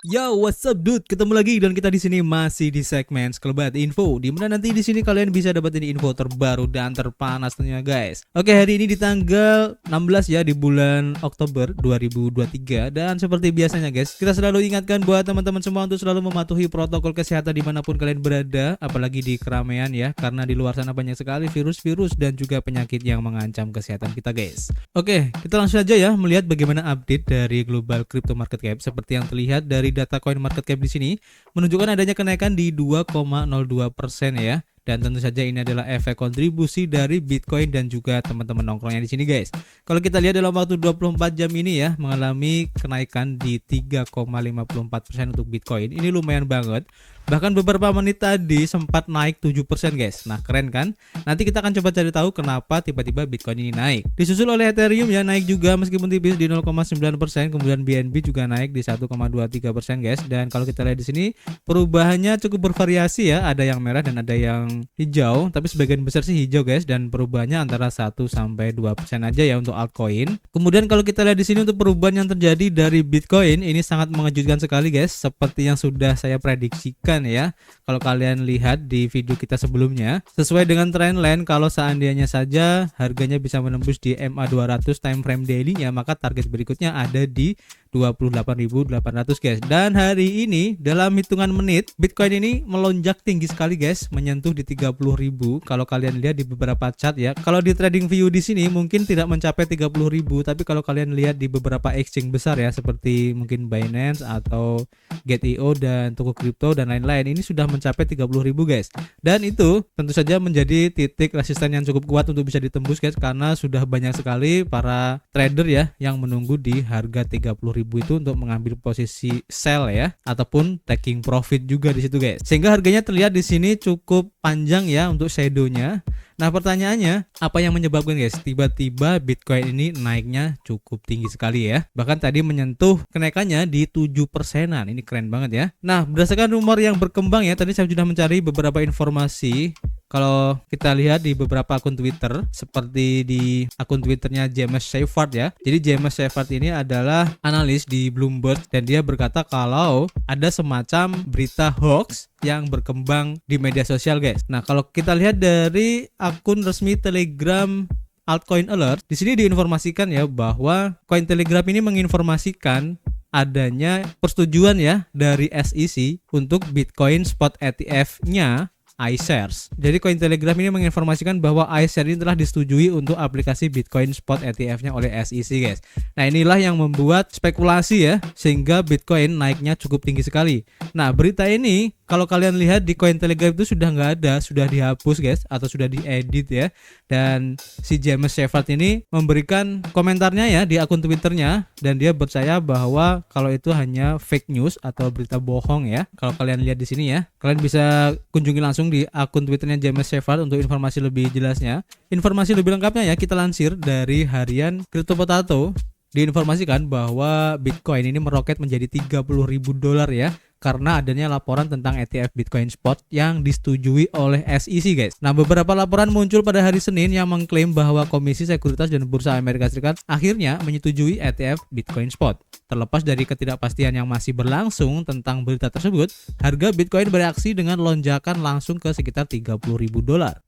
Yo, what's up dude? Ketemu lagi dan kita di sini masih di segmen Sekelebat Info, di mana nanti di sini kalian bisa dapetin info terbaru dan terpanas tentunya guys. Oke, hari ini di tanggal 16 ya di bulan Oktober 2023, dan seperti biasanya guys, kita selalu ingatkan buat teman-teman semua untuk selalu mematuhi protokol kesehatan dimanapun kalian berada, apalagi di keramaian ya, karena di luar sana banyak sekali virus-virus dan juga penyakit yang mengancam kesehatan kita guys. Oke, kita langsung aja ya melihat bagaimana update dari global crypto market cap. Seperti yang terlihat dari data coin market cap di sini menunjukkan adanya kenaikan di 2,02% ya. Dan tentu saja ini adalah efek kontribusi dari Bitcoin dan juga teman-teman nongkrongnya di sini guys. Kalau kita lihat dalam waktu 24 jam ini ya, mengalami kenaikan di 3,54% untuk Bitcoin. Ini lumayan banget. Bahkan beberapa menit tadi sempat naik 7% guys. Nah, keren kan? Nanti kita akan coba cari tahu kenapa tiba-tiba Bitcoin ini naik. Disusul oleh Ethereum ya, naik juga meskipun tipis di 0,9%. Kemudian BNB juga naik di 1,23% guys. Dan kalau kita lihat di sini perubahannya cukup bervariasi ya. Ada yang merah dan ada yang hijau, tapi sebagian besar sih hijau guys, dan perubahannya antara 1-2% aja ya untuk altcoin. Kemudian kalau kita lihat di sini untuk perubahan yang terjadi dari Bitcoin ini sangat mengejutkan sekali guys, seperti yang sudah saya prediksikan ya. Kalau kalian lihat di video kita sebelumnya, sesuai dengan trendline, kalau seandainya saja harganya bisa menembus di MA200 time frame daily-nya, maka target berikutnya ada di 28.800 guys. Dan hari ini dalam hitungan menit Bitcoin ini melonjak tinggi sekali guys, menyentuh di 30.000. Kalau kalian lihat di beberapa chart ya, kalau di trading view di sini mungkin tidak mencapai 30.000, tapi kalau kalian lihat di beberapa exchange besar ya, seperti mungkin Binance atau Get.io dan toko kripto dan lain-lain, ini sudah mencapai 30.000 guys. Dan itu tentu saja menjadi titik resisten yang cukup kuat untuk bisa ditembus guys, karena sudah banyak sekali para trader ya yang menunggu di harga 30.000 itu untuk mengambil posisi sell ya, ataupun taking profit juga di situ guys. Sehingga harganya terlihat di sini cukup panjang ya untuk shadownya. Nah, pertanyaannya, apa yang menyebabkan guys tiba-tiba Bitcoin ini naiknya cukup tinggi sekali ya? Bahkan tadi menyentuh kenaikannya di 7%-an. Ini keren banget ya. Nah, berdasarkan rumor yang berkembang ya, tadi saya sudah mencari beberapa informasi. Kalau kita lihat di beberapa akun Twitter, seperti di akun Twitternya James Shepard ya. Jadi James Shepard ini adalah analis di Bloomberg, dan dia berkata kalau ada semacam berita hoax yang berkembang di media sosial guys. Nah, kalau kita lihat dari akun resmi Telegram Altcoin Alert, di sini diinformasikan ya bahwa Cointelegraph ini menginformasikan adanya persetujuan ya dari SEC untuk Bitcoin spot ETF-nya iShares. Jadi Cointelegraph ini menginformasikan bahwa iShares ini telah disetujui untuk aplikasi Bitcoin Spot ETF-nya oleh SEC guys. Nah, inilah yang membuat spekulasi ya, sehingga Bitcoin naiknya cukup tinggi sekali. Nah, berita ini kalau kalian lihat di Cointelegraph itu sudah nggak ada, sudah dihapus guys, atau sudah diedit ya. Dan si James Shepard ini memberikan komentarnya ya di akun Twitternya, dan dia percaya bahwa kalau itu hanya fake news atau berita bohong ya. Kalau kalian lihat di sini ya, kalian bisa kunjungi langsung di akun Twitternya James Shepard untuk informasi lebih jelasnya. Informasi lebih lengkapnya ya kita lansir dari harian Crypto Potato. Diinformasikan bahwa Bitcoin ini meroket menjadi $30.000 ya, karena adanya laporan tentang ETF Bitcoin Spot yang disetujui oleh SEC guys. Nah, beberapa laporan muncul pada hari Senin yang mengklaim bahwa Komisi Sekuritas dan Bursa Amerika Serikat akhirnya menyetujui ETF Bitcoin Spot. Terlepas dari ketidakpastian yang masih berlangsung tentang berita tersebut, harga Bitcoin bereaksi dengan lonjakan langsung ke sekitar $30.000.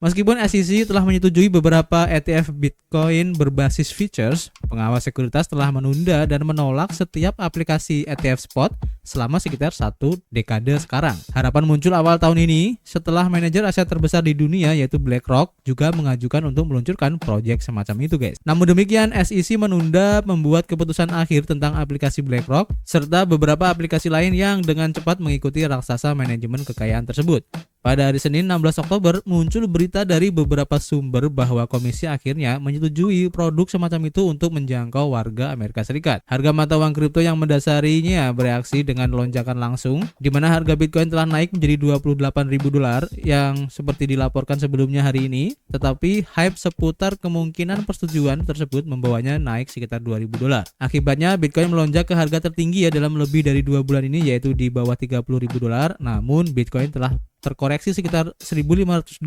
Meskipun SEC telah menyetujui beberapa ETF Bitcoin berbasis futures, pengawas sekuritas telah menunda dan menolak setiap aplikasi ETF spot selama sekitar 1 dekade sekarang. Harapan muncul awal tahun ini setelah manajer aset terbesar di dunia yaitu BlackRock juga mengajukan untuk meluncurkan proyek semacam itu guys. Namun demikian, SEC menunda membuat keputusan akhir tentang aplikasi BlackRock serta beberapa aplikasi lain yang dengan cepat mengikuti raksasa manajemen kekayaan tersebut. Pada hari Senin 16 Oktober muncul berita dari beberapa sumber bahwa komisi akhirnya menyetujui produk semacam itu untuk menjangkau warga Amerika Serikat. Harga mata uang kripto yang mendasarinya bereaksi dengan lonjakan langsung, di mana harga Bitcoin telah naik menjadi $28.000 yang seperti dilaporkan sebelumnya hari ini, tetapi hype seputar kemungkinan persetujuan tersebut membawanya naik sekitar $2.000. Akibatnya Bitcoin melonjak ke harga tertinggi ya dalam lebih dari 2 bulan ini, yaitu di bawah $30.000. Namun Bitcoin telah terkoreksi koreksi sekitar $1.500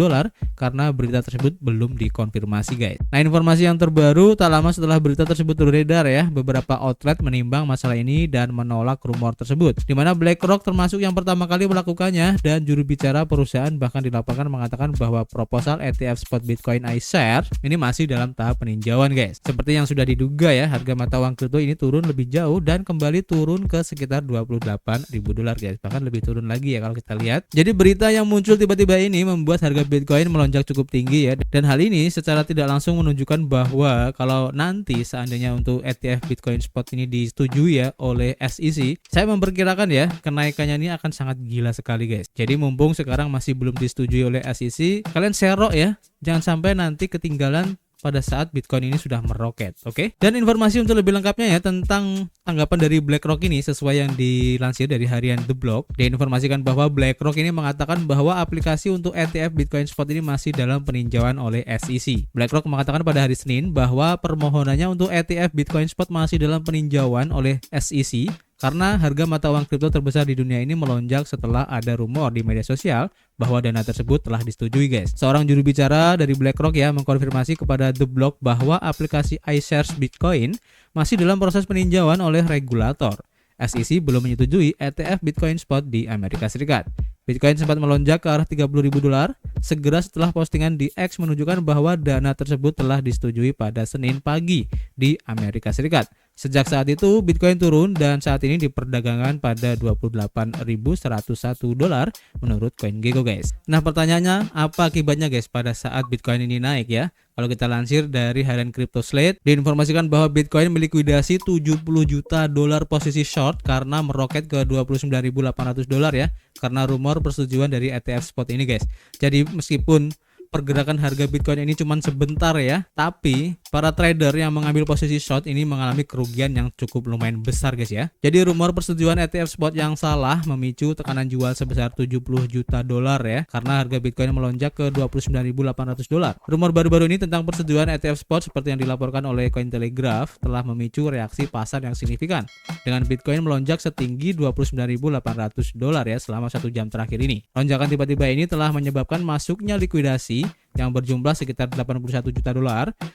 karena berita tersebut belum dikonfirmasi guys. Nah, informasi yang terbaru tak lama setelah berita tersebut beredar ya, beberapa outlet menimbang masalah ini dan menolak rumor tersebut, di mana BlackRock termasuk yang pertama kali melakukannya, dan juru bicara perusahaan bahkan dilaporkan mengatakan bahwa proposal ETF spot Bitcoin iShares ini masih dalam tahap peninjauan guys. Seperti yang sudah diduga ya, harga mata uang kripto ini turun lebih jauh dan kembali turun ke sekitar $28.000 guys, bahkan lebih turun lagi ya kalau kita lihat. Jadi berita yang muncul tiba-tiba ini membuat harga Bitcoin melonjak cukup tinggi ya, dan hal ini secara tidak langsung menunjukkan bahwa kalau nanti seandainya untuk ETF Bitcoin spot ini disetujui ya oleh SEC, saya memperkirakan ya kenaikannya ini akan sangat gila sekali guys. Jadi mumpung sekarang masih belum disetujui oleh SEC, kalian serok ya, jangan sampai nanti ketinggalan pada saat Bitcoin ini sudah meroket, oke? Dan informasi untuk lebih lengkapnya ya tentang tanggapan dari BlackRock ini sesuai yang dilansir dari harian The Block, diinformasikan bahwa BlackRock ini mengatakan bahwa aplikasi untuk ETF Bitcoin Spot ini masih dalam peninjauan oleh SEC. BlackRock mengatakan pada hari Senin bahwa permohonannya untuk ETF Bitcoin Spot masih dalam peninjauan oleh SEC karena harga mata uang kripto terbesar di dunia ini melonjak setelah ada rumor di media sosial bahwa dana tersebut telah disetujui guys. Seorang juru bicara dari BlackRock ya mengkonfirmasi kepada The Block bahwa aplikasi iShares Bitcoin masih dalam proses peninjauan oleh regulator. SEC belum menyetujui ETF Bitcoin Spot di Amerika Serikat. Bitcoin sempat melonjak ke arah $30.000 segera setelah postingan di X menunjukkan bahwa dana tersebut telah disetujui pada Senin pagi di Amerika Serikat. Sejak saat itu Bitcoin turun dan saat ini diperdagangkan pada $28.101 menurut CoinGecko guys. Nah, pertanyaannya apa akibatnya guys pada saat Bitcoin ini naik ya? Kalau kita lansir dari harian Crypto Slate, diinformasikan bahwa Bitcoin melikuidasi $70 juta posisi short karena meroket ke $29.800 ya, karena rumor persetujuan dari ETF spot ini guys. Jadi meskipun pergerakan harga Bitcoin ini cuma sebentar ya, tapi para trader yang mengambil posisi short ini mengalami kerugian yang cukup lumayan besar guys ya. Jadi rumor persetujuan ETF spot yang salah memicu tekanan jual sebesar $70 juta ya, karena harga Bitcoin melonjak ke $29.800. Rumor baru-baru ini tentang persetujuan ETF spot seperti yang dilaporkan oleh Cointelegraph telah memicu reaksi pasar yang signifikan, dengan Bitcoin melonjak setinggi $29.800 ya selama 1 jam terakhir ini. Lonjakan tiba-tiba ini telah menyebabkan masuknya likuidasi yang berjumlah sekitar $81 juta,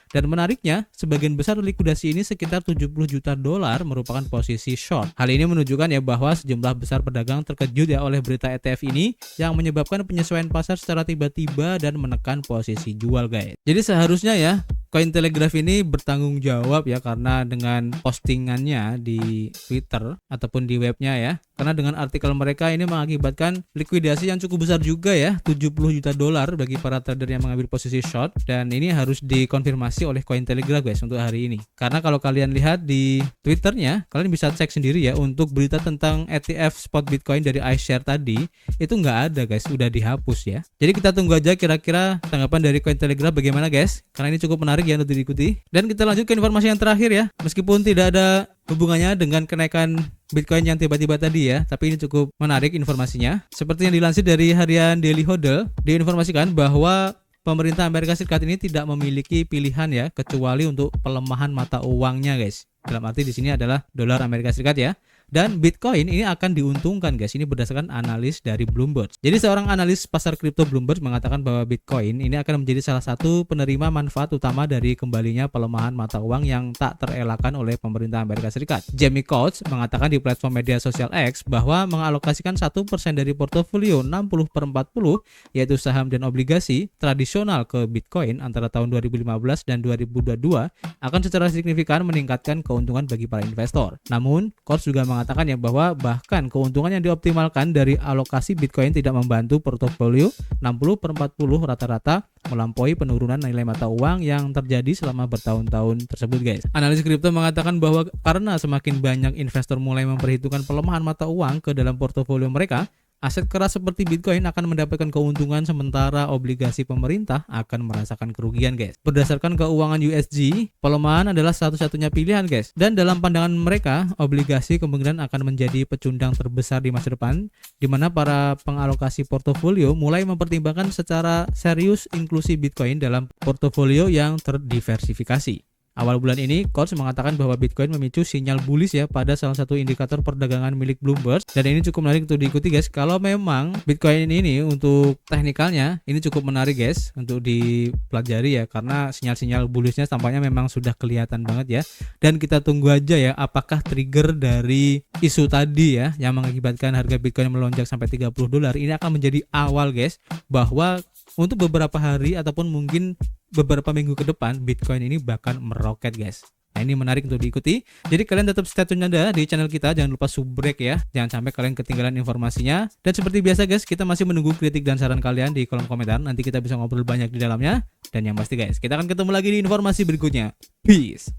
dan menariknya sebagian besar likuidasi ini sekitar $70 juta merupakan posisi short. Hal ini menunjukkan ya bahwa sejumlah besar pedagang terkejut ya oleh berita ETF ini yang menyebabkan penyesuaian pasar secara tiba-tiba dan menekan posisi jual guys. Jadi seharusnya ya Cointelegraph ini bertanggung jawab ya, karena dengan postingannya di Twitter ataupun di webnya ya, karena dengan artikel mereka ini mengakibatkan likuidasi yang cukup besar juga ya, $70 juta bagi para trader yang mengambil posisi short, dan ini harus dikonfirmasi oleh Cointelegraph guys untuk hari ini. Karena kalau kalian lihat di Twitternya, kalian bisa cek sendiri ya, untuk berita tentang ETF spot Bitcoin dari iShares tadi itu nggak ada guys, udah dihapus ya. Jadi kita tunggu aja kira-kira tanggapan dari Cointelegraph bagaimana guys, karena ini cukup menarik ya untuk diikuti. Dan kita lanjut ke informasi yang terakhir ya, meskipun tidak ada hubungannya dengan kenaikan Bitcoin yang tiba-tiba tadi ya, tapi ini cukup menarik informasinya. Seperti yang dilansir dari harian Daily Hodl, diinformasikan bahwa pemerintah Amerika Serikat ini tidak memiliki pilihan ya, kecuali untuk pelemahan mata uangnya guys. Dalam arti di sini adalah dolar Amerika Serikat ya. Dan Bitcoin ini akan diuntungkan guys, ini berdasarkan analis dari Bloomberg. Jadi seorang analis pasar kripto Bloomberg mengatakan bahwa Bitcoin ini akan menjadi salah satu penerima manfaat utama dari kembalinya pelemahan mata uang yang tak terelakkan oleh pemerintah Amerika Serikat. Jamie Coates mengatakan di platform media sosial X bahwa mengalokasikan 1% dari portofolio 60/40 yaitu saham dan obligasi tradisional ke Bitcoin antara tahun 2015 dan 2022 akan secara signifikan meningkatkan keuntungan bagi para investor. Namun, Coates juga mengatakan ya bahwa bahkan keuntungan yang dioptimalkan dari alokasi Bitcoin tidak membantu portofolio 60/40 rata-rata melampaui penurunan nilai mata uang yang terjadi selama bertahun-tahun tersebut guys. Analis kripto mengatakan bahwa karena semakin banyak investor mulai memperhitungkan pelemahan mata uang ke dalam portofolio mereka, aset keras seperti Bitcoin akan mendapatkan keuntungan sementara obligasi pemerintah akan merasakan kerugian guys. Berdasarkan keuangan USG, pelemahan adalah satu-satunya pilihan guys. Dan dalam pandangan mereka, obligasi kemungkinan akan menjadi pecundang terbesar di masa depan, di mana para pengalokasi portofolio mulai mempertimbangkan secara serius inklusi Bitcoin dalam portofolio yang terdiversifikasi. Awal bulan ini, Coach mengatakan bahwa Bitcoin memicu sinyal bullish ya pada salah satu indikator perdagangan milik Bloomberg, dan ini cukup menarik untuk diikuti guys. Kalau memang Bitcoin ini untuk teknikalnya ini cukup menarik guys untuk dipelajari ya, karena sinyal-sinyal bullishnya tampaknya memang sudah kelihatan banget ya. Dan kita tunggu aja ya apakah trigger dari isu tadi ya yang mengakibatkan harga Bitcoin melonjak sampai $30 ini akan menjadi awal guys bahwa untuk beberapa hari ataupun mungkin beberapa minggu ke depan Bitcoin ini bakal meroket guys. Nah, ini menarik untuk diikuti. Jadi kalian tetap stay tune anda di channel kita, jangan lupa subrek ya. Jangan sampai kalian ketinggalan informasinya. Dan seperti biasa guys, kita masih menunggu kritik dan saran kalian di kolom komentar. Nanti kita bisa ngobrol banyak di dalamnya. Dan yang pasti guys, kita akan ketemu lagi di informasi berikutnya. Peace.